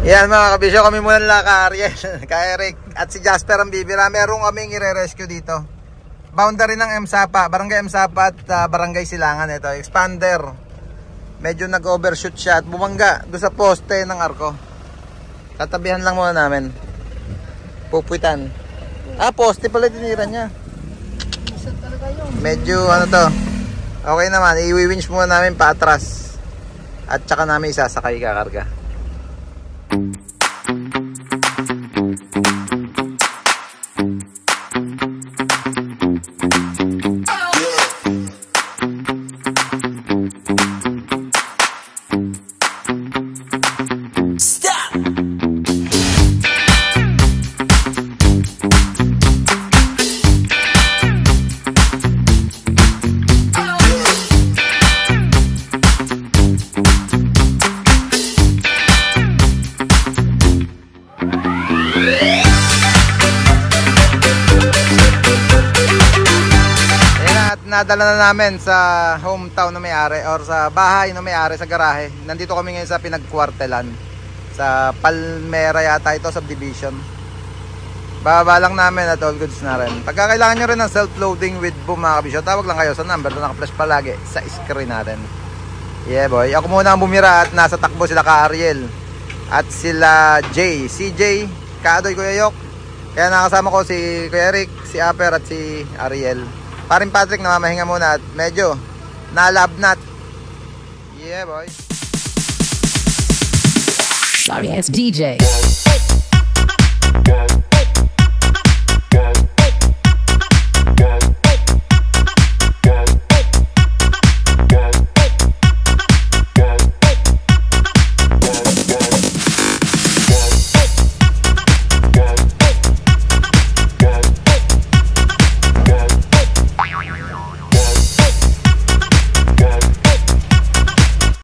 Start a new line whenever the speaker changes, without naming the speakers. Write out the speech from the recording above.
Yan mga kabisyo, kami muna nila ka Ariel, ka Eric at si Jasper ang bibira. Meron kaming i-rescue dito. Boundary ng MSAPA, Barangay MSAPA at Barangay Silangan. Ito, expander. Medyo nag-overshoot siya at bumangga doon sa poste ng arko. Tatabihan lang muna namin. Pupuitan. Poste pala tinira niya. Medyo ano to. Okay naman, i-winch muna namin paatras. At saka namin isasakay kakarga. Nadala na namin sa hometown na may-ari or sa bahay na may-ari sa garahe. Nandito kami ngayon sa pinagkwartelan sa Palmera yata ito, subdivision. Bababa lang namin at all goods na rin. Pagka kailangan nyo rin ng self-loading with boom mga kabisyo, tawag lang kayo sa number na naka-flash palagi sa screen natin. Yeah boy, ako muna ang bumira at nasa takbo sila ka Ariel at sila Jay, CJ, Kaadoy, Kuya Yok. Kaya nakasama ko si Kuya Eric, si Aper at si Ariel. Paring Patrick namamahinga muna at medyo nalabnat. Yeah boy.
Sorry, it's DJ.